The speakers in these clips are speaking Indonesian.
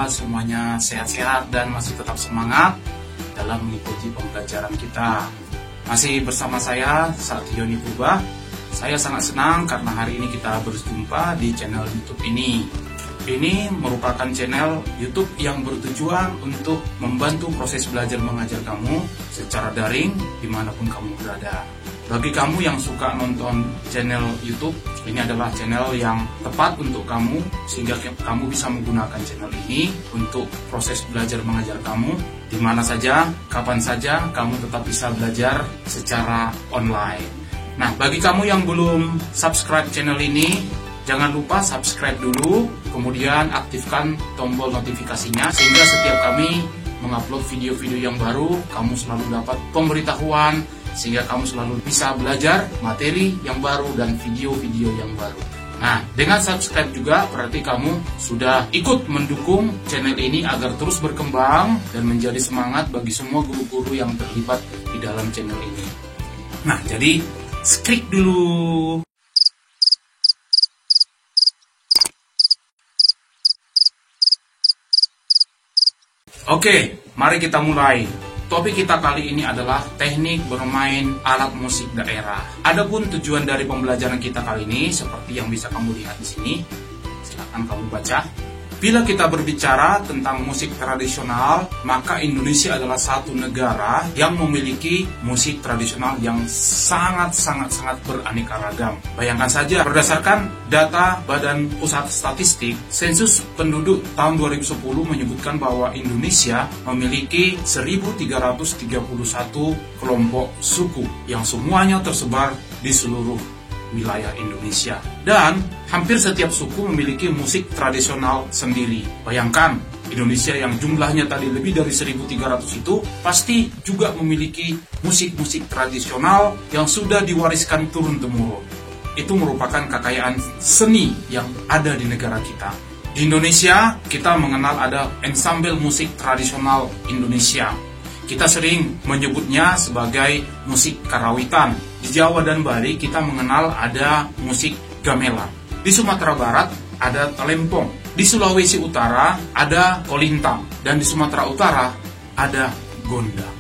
semuanya sehat-sehat dan masih tetap semangat dalam mengikuti pembelajaran kita. Masih bersama saya, Satyoni Purba. Saya sangat senang karena hari ini kita berjumpa di channel YouTube ini. Ini merupakan channel YouTube yang bertujuan untuk membantu proses belajar mengajar kamu secara daring dimanapun kamu berada. Bagi kamu yang suka nonton channel YouTube, ini adalah channel yang tepat untuk kamu sehingga kamu bisa menggunakan channel ini untuk proses belajar mengajar kamu di mana saja, kapan saja kamu tetap bisa belajar secara online. Nah, bagi kamu yang belum subscribe channel ini, jangan lupa subscribe dulu, kemudian aktifkan tombol notifikasinya sehingga setiap kami mengupload video-video yang baru, kamu selalu dapat pemberitahuan sehingga kamu selalu bisa belajar materi yang baru dan video-video yang baru. Nah, dengan subscribe juga berarti kamu sudah ikut mendukung channel ini agar terus berkembang dan menjadi semangat bagi semua guru-guru yang terlibat di dalam channel ini. Nah, jadi skip dulu. Oke, mari kita mulai. Topik kita kali ini adalah teknik bermain alat musik daerah. Adapun tujuan dari pembelajaran kita kali ini seperti yang bisa kamu lihat di sini. Silakan kamu baca. Bila kita berbicara tentang musik tradisional, maka Indonesia adalah satu negara yang memiliki musik tradisional yang sangat beraneka ragam. Bayangkan saja, berdasarkan data Badan Pusat Statistik, sensus penduduk tahun 2010 menyebutkan bahwa Indonesia memiliki 1.331 kelompok suku yang semuanya tersebar di seluruh wilayah Indonesia. Dan hampir setiap suku memiliki musik tradisional sendiri. Bayangkan, Indonesia yang jumlahnya tadi lebih dari 1.300 itu pasti juga memiliki musik-musik tradisional yang sudah diwariskan turun-temurun. Itu merupakan kekayaan seni yang ada di negara kita. Di Indonesia, kita mengenal ada ensemble musik tradisional Indonesia. Kita sering menyebutnya sebagai musik karawitan. Di Jawa dan Bali kita mengenal ada musik gamelan. Di Sumatera Barat ada talempong. Di Sulawesi Utara ada kolintang. Dan di Sumatera Utara ada gondang.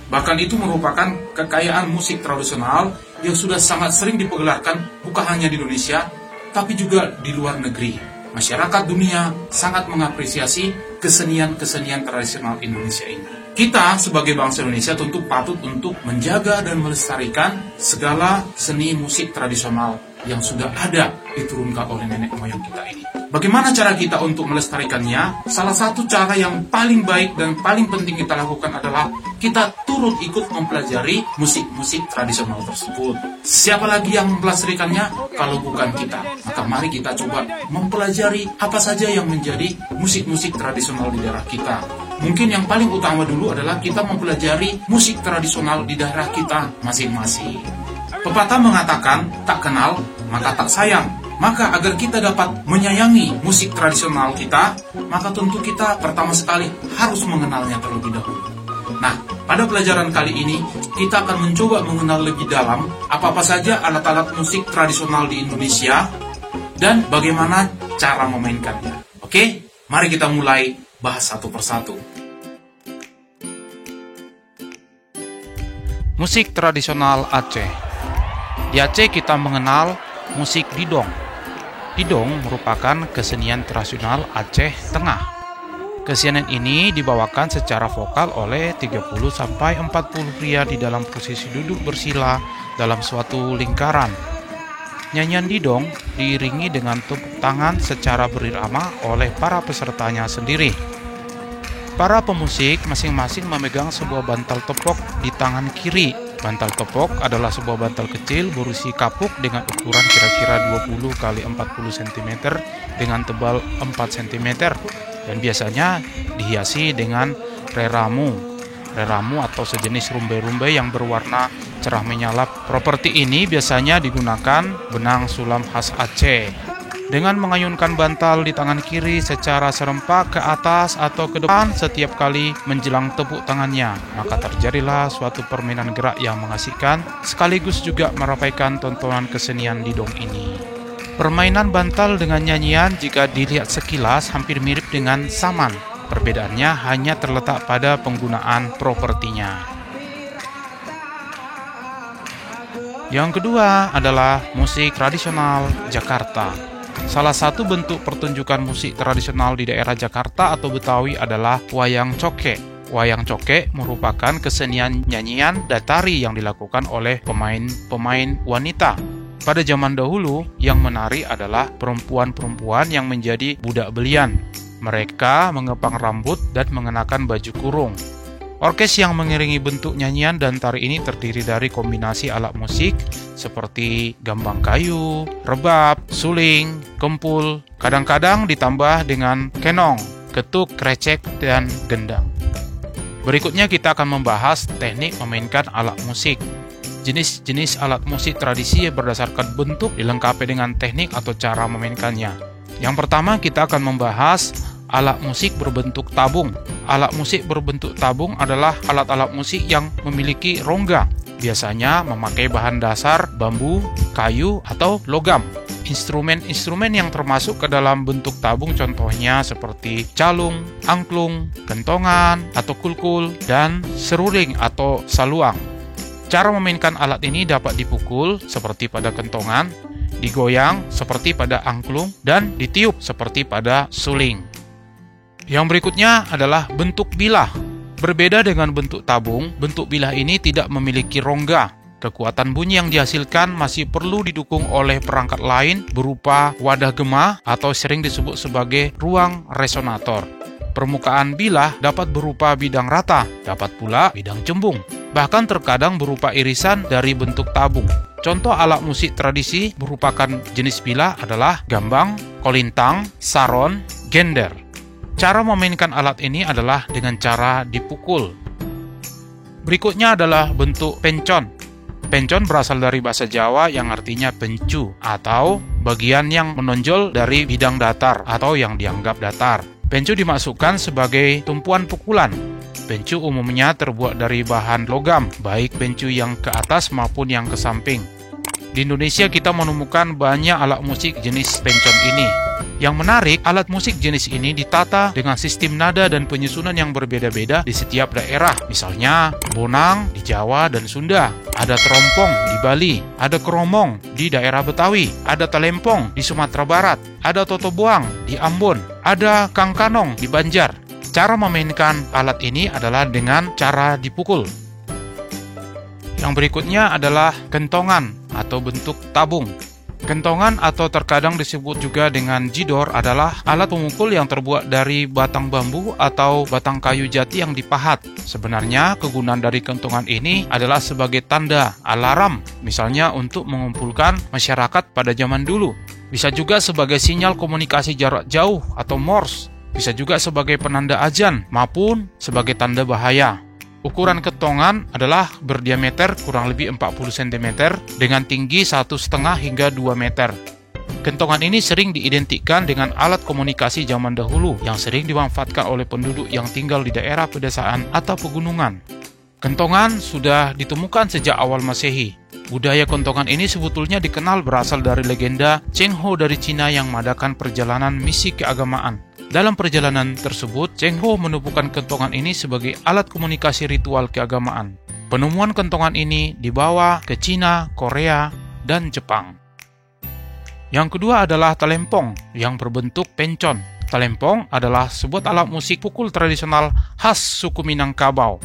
Bahkan itu merupakan kekayaan musik tradisional yang sudah sangat sering dipergelarkan bukan hanya di Indonesia, tapi juga di luar negeri. Masyarakat dunia sangat mengapresiasi kesenian-kesenian tradisional Indonesia ini. Kita sebagai bangsa Indonesia tentu patut untuk menjaga dan melestarikan segala seni musik tradisional yang sudah ada diturunkan oleh nenek moyang kita ini. Bagaimana cara kita untuk melestarikannya? Salah satu cara yang paling baik dan paling penting kita lakukan adalah kita turut ikut mempelajari musik-musik tradisional tersebut. Siapa lagi yang melestarikannya kalau bukan kita? Maka mari kita coba mempelajari apa saja yang menjadi musik-musik tradisional di daerah kita. Mungkin yang paling utama dulu adalah kita mempelajari musik tradisional di daerah kita masing-masing. Pepatah mengatakan, tak kenal maka tak sayang. Maka agar kita dapat menyayangi musik tradisional kita, maka tentu kita pertama sekali harus mengenalnya terlebih dahulu. Nah, pada pelajaran kali ini, kita akan mencoba mengenal lebih dalam apa-apa saja alat-alat musik tradisional di Indonesia dan bagaimana cara memainkannya. Oke, mari kita mulai bahas satu persatu. Musik tradisional Aceh. Di Aceh kita mengenal musik didong. Didong merupakan kesenian tradisional Aceh Tengah. Kesenian ini dibawakan secara vokal oleh 30-40 pria di dalam posisi duduk bersila dalam suatu lingkaran. Nyanyian didong diiringi dengan tepuk tangan secara berirama oleh para pesertanya sendiri. Para pemusik masing-masing memegang sebuah bantal tepok di tangan kiri. Bantal tepok adalah sebuah bantal kecil berisi kapuk dengan ukuran kira-kira 20 x 40 cm dengan tebal 4 cm dan biasanya dihiasi dengan reramu atau sejenis rumbai-rumbai yang berwarna cerah menyalap. Properti ini biasanya digunakan benang sulam khas Aceh. Dengan mengayunkan bantal di tangan kiri secara serempak ke atas atau ke depan setiap kali menjelang tepuk tangannya, maka terjadilah suatu permainan gerak yang mengasihkan sekaligus juga meramaikan tontonan kesenian didong ini. Permainan bantal dengan nyanyian jika dilihat sekilas hampir mirip dengan saman. Perbedaannya hanya terletak pada penggunaan propertinya. Yang kedua adalah musik tradisional Jakarta. Salah satu bentuk pertunjukan musik tradisional di daerah Jakarta atau Betawi adalah wayang coke. Wayang coke merupakan kesenian nyanyian dan tari yang dilakukan oleh pemain-pemain wanita. Pada zaman dahulu, yang menari adalah perempuan-perempuan yang menjadi budak belian. Mereka mengepang rambut dan mengenakan baju kurung. Orkes yang mengiringi bentuk nyanyian dan tari ini terdiri dari kombinasi alat musik seperti gambang kayu, rebab, suling, kempul, kadang-kadang ditambah dengan kenong, ketuk, krecek, dan gendang. Berikutnya kita akan membahas teknik memainkan alat musik. Jenis-jenis alat musik tradisi berdasarkan bentuk dilengkapi dengan teknik atau cara memainkannya. Yang pertama kita akan membahas alat musik berbentuk tabung. Alat musik berbentuk tabung adalah alat-alat musik yang memiliki rongga. Biasanya memakai bahan dasar bambu, kayu, atau logam. Instrumen-instrumen yang termasuk ke dalam bentuk tabung contohnya seperti calung, angklung, kentongan, atau kulkul, dan seruling atau saluang. Cara memainkan alat ini dapat dipukul seperti pada kentongan, digoyang seperti pada angklung, dan ditiup seperti pada suling. Yang berikutnya adalah bentuk bilah. Berbeda dengan bentuk tabung, bentuk bilah ini tidak memiliki rongga. Kekuatan bunyi yang dihasilkan masih perlu didukung oleh perangkat lain berupa wadah gema atau sering disebut sebagai ruang resonator. Permukaan bilah dapat berupa bidang rata, dapat pula bidang cembung. Bahkan terkadang berupa irisan dari bentuk tabung. Contoh alat musik tradisi merupakan jenis bilah adalah gambang, kolintang, saron, gender. Cara memainkan alat ini adalah dengan cara dipukul. Berikutnya adalah bentuk pencon. Pencon berasal dari bahasa Jawa yang artinya pencu atau bagian yang menonjol dari bidang datar atau yang dianggap datar. Pencu dimasukkan sebagai tumpuan pukulan. Pencu umumnya terbuat dari bahan logam, baik pencu yang ke atas maupun yang ke samping. Di Indonesia kita menemukan banyak alat musik jenis pencon ini. Yang menarik, alat musik jenis ini ditata dengan sistem nada dan penyusunan yang berbeda-beda di setiap daerah. Misalnya, bonang di Jawa dan Sunda, ada terompong di Bali, ada keromong di daerah Betawi, ada talempong di Sumatera Barat, ada totoboang di Ambon, ada kangkanong di Banjar. Cara memainkan alat ini adalah dengan cara dipukul. Yang berikutnya adalah kentongan atau bentuk tabung. Kentongan atau terkadang disebut juga dengan jidor adalah alat pemukul yang terbuat dari batang bambu atau batang kayu jati yang dipahat. Sebenarnya kegunaan dari kentongan ini adalah sebagai tanda alarm, misalnya untuk mengumpulkan masyarakat pada zaman dulu. Bisa juga sebagai sinyal komunikasi jarak jauh atau Morse. Bisa juga sebagai penanda azan maupun sebagai tanda bahaya. Ukuran kentongan adalah berdiameter kurang lebih 40 cm dengan tinggi 1,5 hingga 2 meter. Kentongan ini sering diidentikan dengan alat komunikasi zaman dahulu yang sering dimanfaatkan oleh penduduk yang tinggal di daerah pedesaan atau pegunungan. Kentongan sudah ditemukan sejak awal Masehi. Budaya kentongan ini sebetulnya dikenal berasal dari legenda Cheng Ho dari Cina yang mengadakan perjalanan misi keagamaan. Dalam perjalanan tersebut, Cheng Ho menemukan kentongan ini sebagai alat komunikasi ritual keagamaan. Penemuan kentongan ini dibawa ke Cina, Korea, dan Jepang. Yang kedua adalah talempong yang berbentuk pencon. Talempong adalah sebuah alat musik pukul tradisional khas suku Minangkabau.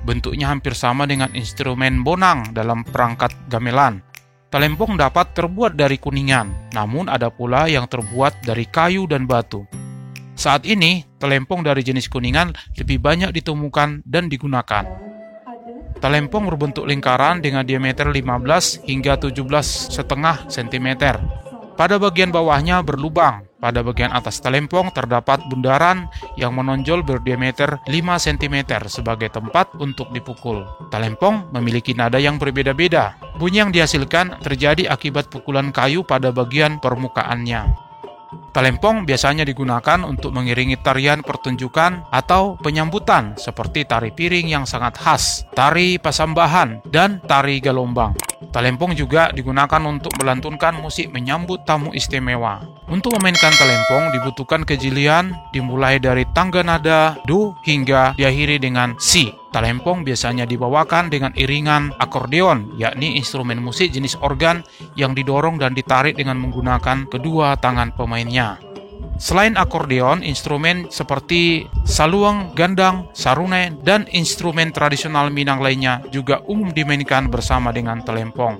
Bentuknya hampir sama dengan instrumen bonang dalam perangkat gamelan. Talempong dapat terbuat dari kuningan, namun ada pula yang terbuat dari kayu dan batu. Saat ini, talempong dari jenis kuningan lebih banyak ditemukan dan digunakan. Talempong berbentuk lingkaran dengan diameter 15 hingga 17,5 cm. Pada bagian bawahnya berlubang. Pada bagian atas talempong terdapat bundaran yang menonjol berdiameter 5 cm sebagai tempat untuk dipukul. Talempong memiliki nada yang berbeda-beda. Bunyi yang dihasilkan terjadi akibat pukulan kayu pada bagian permukaannya. Talempong biasanya digunakan untuk mengiringi tarian pertunjukan atau penyambutan seperti tari piring yang sangat khas, tari pasambahan, dan tari galombang. Talempong juga digunakan untuk melantunkan musik menyambut tamu istimewa. Untuk memainkan talempong dibutuhkan kejelian dimulai dari tangga nada do hingga diakhiri dengan si. Talempong biasanya dibawakan dengan iringan akordeon, yakni instrumen musik jenis organ yang didorong dan ditarik dengan menggunakan kedua tangan pemainnya. Selain akordeon, instrumen seperti saluang, gandang, sarunai, dan instrumen tradisional Minang lainnya juga umum dimainkan bersama dengan talempong.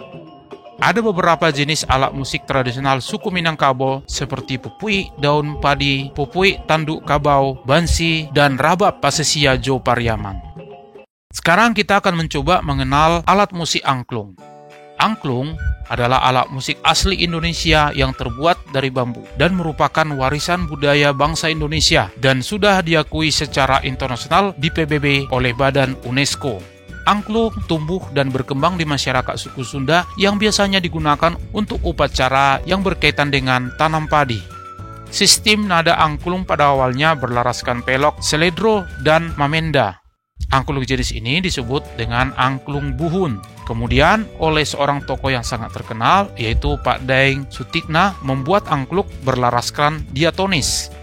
Ada beberapa jenis alat musik tradisional suku Minangkabau seperti pupui daun padi, pupui tanduk kabau, bansi, dan rabab pasesia Jo Pariaman. Sekarang kita akan mencoba mengenal alat musik angklung. Angklung adalah alat musik asli Indonesia yang terbuat dari bambu dan merupakan warisan budaya bangsa Indonesia dan sudah diakui secara internasional di PBB oleh Badan UNESCO. Angklung tumbuh dan berkembang di masyarakat suku Sunda yang biasanya digunakan untuk upacara yang berkaitan dengan tanam padi. Sistem nada angklung pada awalnya berlaraskan pelok, seledro, dan mamenda. Angklung jenis ini disebut dengan angklung buhun. Kemudian oleh seorang tokoh yang sangat terkenal yaitu Pak Daeng Sutikna membuat angklung berlaraskan diatonis.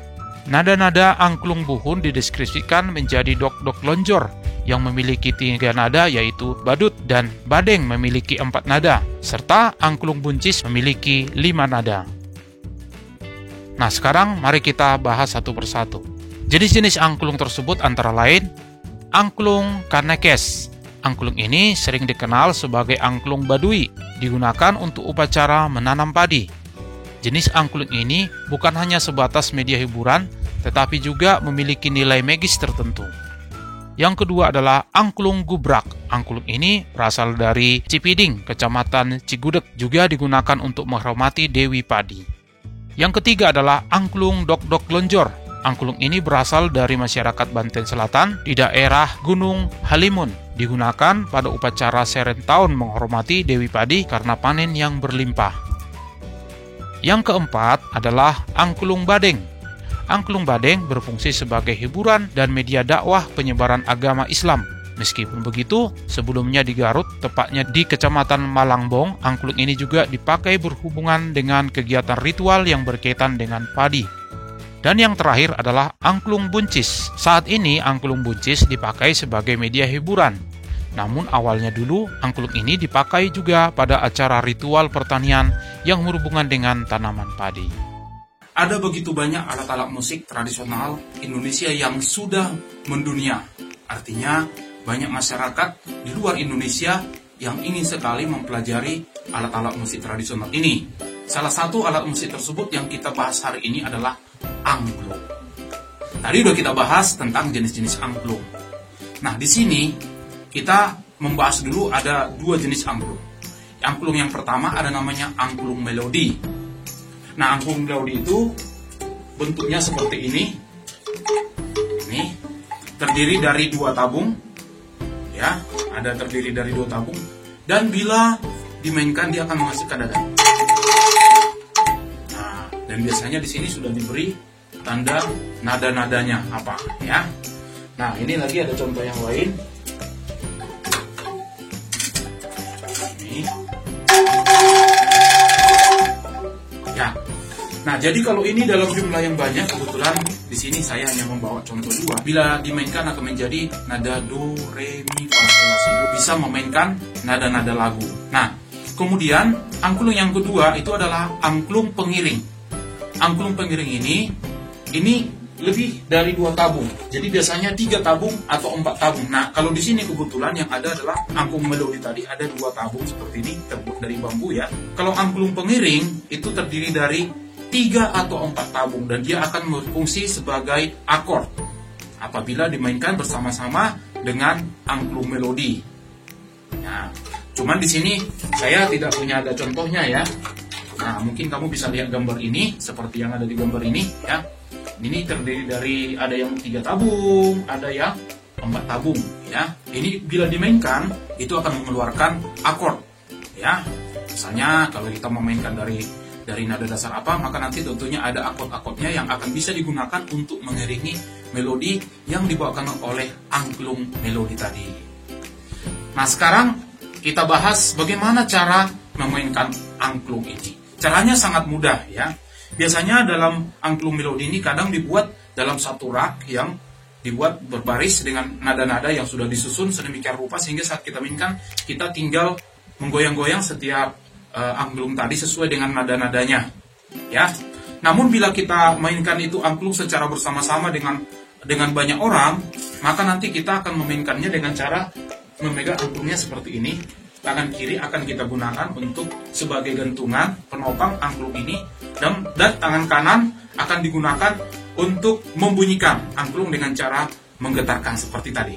Nada-nada angklung buhun dideskripsikan menjadi dok-dok lonjor yang memiliki 3 nada yaitu badut dan badeng memiliki 4 nada serta angklung buncis memiliki 5 nada. Nah, sekarang mari kita bahas satu persatu. Jenis-jenis angklung tersebut antara lain angklung Kanekes. Angklung ini sering dikenal sebagai angklung Baduy, digunakan untuk upacara menanam padi. Jenis angklung ini bukan hanya sebatas media hiburan, tetapi juga memiliki nilai magis tertentu. Yang kedua adalah angklung Gubrak. Angklung ini berasal dari Cipiding, Kecamatan Cigudeg, juga digunakan untuk menghormati Dewi Padi. Yang ketiga adalah angklung Dok-Dok Lonjor. Angklung ini berasal dari masyarakat Banten Selatan di daerah Gunung Halimun. Digunakan pada upacara seren tahun menghormati Dewi Padi karena panen yang berlimpah. Yang keempat adalah angklung Badeng. Angklung Badeng berfungsi sebagai hiburan dan media dakwah penyebaran agama Islam. Meskipun begitu, sebelumnya di Garut, tepatnya di Kecamatan Malangbong, angklung ini juga dipakai berhubungan dengan kegiatan ritual yang berkaitan dengan padi. Dan yang terakhir adalah angklung buncis. Saat ini angklung buncis dipakai sebagai media hiburan. Namun awalnya dulu angklung ini dipakai juga pada acara ritual pertanian yang berhubungan dengan tanaman padi. Ada begitu banyak alat-alat musik tradisional Indonesia yang sudah mendunia. Artinya banyak masyarakat di luar Indonesia yang ingin sekali mempelajari alat-alat musik tradisional ini. Salah satu alat musik tersebut yang kita bahas hari ini adalah angklung. Tadi udah kita bahas tentang jenis-jenis angklung. Nah, di sini kita membahas dulu ada 2 jenis angklung. Angklung yang pertama ada namanya angklung melodi. Nah, angklung melodi itu bentuknya seperti ini. Ini terdiri dari 2 tabung. Ya, ada terdiri dari 2 tabung. Dan bila dimainkan dia akan menghasilkan nada. Nah, dan biasanya di sini sudah diberi tanda nada-nadanya apa, ya. Nah, ini lagi ada contoh yang lain. Ini. Ya. Nah, jadi kalau ini dalam jumlah yang banyak, kebetulan di sini saya hanya membawa contoh 2. Bila dimainkan akan menjadi nada do, re, mi, fa, sol, la, si, do. Bisa memainkan nada-nada lagu. Nah, kemudian angklung yang kedua itu adalah angklung pengiring. Angklung pengiring ini lebih dari 2 tabung. Jadi biasanya 3 tabung atau 4 tabung. Nah, kalau di sini kebetulan yang ada adalah angklung melodi tadi ada 2 tabung seperti ini, terbuat dari bambu ya. Kalau angklung pengiring itu terdiri dari 3 atau 4 tabung dan dia akan berfungsi sebagai akord apabila dimainkan bersama-sama dengan angklung melodi. Nah, cuman di sini saya tidak punya ada contohnya ya. Nah, mungkin kamu bisa lihat gambar ini seperti yang ada di gambar ini ya. Ini terdiri dari ada yang 3 tabung, ada yang 4 tabung ya. Ini bila dimainkan itu akan mengeluarkan akord ya. Misalnya kalau kita memainkan dari nada dasar apa, maka nanti tentunya ada akord-akordnya yang akan bisa digunakan untuk mengiringi melodi yang dibawakan oleh angklung melodi tadi. Nah, sekarang kita bahas bagaimana cara memainkan angklung ini. Caranya sangat mudah ya. Biasanya dalam angklung melodi ini kadang dibuat dalam satu rak yang dibuat berbaris dengan nada-nada yang sudah disusun sedemikian rupa sehingga saat kita mainkan kita tinggal menggoyang-goyang setiap angklung tadi sesuai dengan nada-nadanya ya. Namun bila kita mainkan itu angklung secara bersama-sama dengan banyak orang, maka nanti kita akan memainkannya dengan cara memegang angklungnya seperti ini. Tangan kiri akan kita gunakan untuk sebagai gantungan penopang angklung ini, dan tangan kanan akan digunakan untuk membunyikan angklung dengan cara menggetarkan seperti tadi.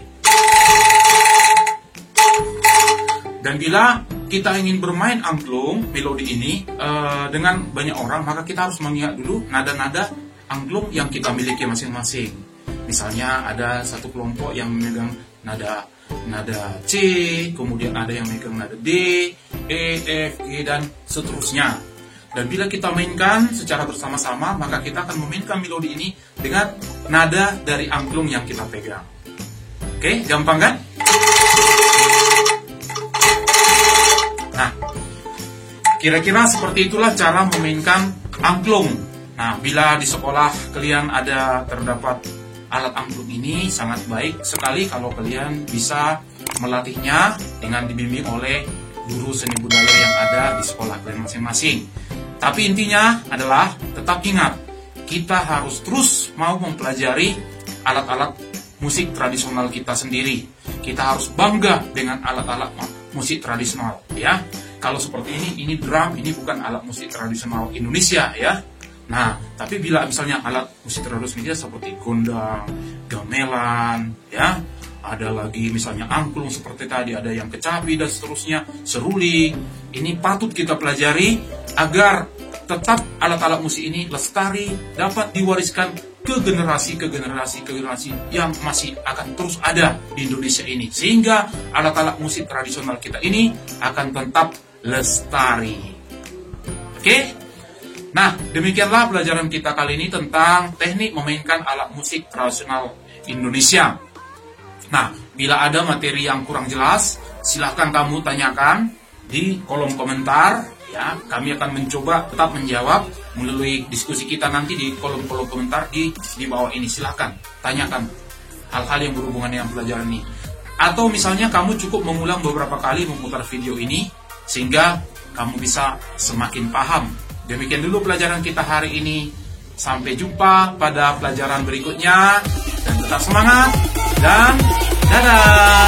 Dan bila kita ingin bermain angklung melodi ini dengan banyak orang, maka kita harus mengingat dulu nada-nada angklung yang kita miliki masing-masing. Misalnya ada satu kelompok yang memegang nada C, kemudian ada yang memegang nada D, E, F, G, dan seterusnya. Dan bila kita mainkan secara bersama-sama, maka kita akan memainkan melodi ini dengan nada dari angklung yang kita pegang. Oke, gampang kan? Nah, kira-kira seperti itulah cara memainkan angklung. Nah, bila di sekolah kalian terdapat alat angklung ini, sangat baik sekali kalau kalian bisa melatihnya dengan dibimbing oleh guru seni budaya yang ada di sekolah kalian masing-masing. Tapi intinya adalah tetap ingat, kita harus terus mau mempelajari alat-alat musik tradisional kita sendiri. Kita harus bangga dengan alat-alat musik tradisional ya. Kalau seperti ini drum, ini bukan alat musik tradisional Indonesia ya. Nah, tapi bila misalnya alat musik tradisional seperti gondang, gamelan ya, ada lagi misalnya angklung seperti tadi, ada yang kecapi dan seterusnya, seruling, ini patut kita pelajari agar tetap alat-alat musik ini lestari, dapat diwariskan ke generasi yang masih akan terus ada di Indonesia ini, sehingga alat-alat musik tradisional kita ini akan tetap lestari. Oke? Nah, demikianlah pelajaran kita kali ini tentang teknik memainkan alat musik tradisional Indonesia. Nah, bila ada materi yang kurang jelas, silahkan kamu tanyakan di kolom komentar. Ya, kami akan mencoba tetap menjawab melalui diskusi kita nanti di kolom-kolom komentar di bawah ini. Silahkan tanyakan hal-hal yang berhubungan dengan pelajaran ini. Atau misalnya kamu cukup mengulang beberapa kali memutar video ini sehingga kamu bisa semakin paham. Demikian dulu pelajaran kita hari ini. Sampai jumpa pada pelajaran berikutnya. Dan tetap semangat. Dan dadah!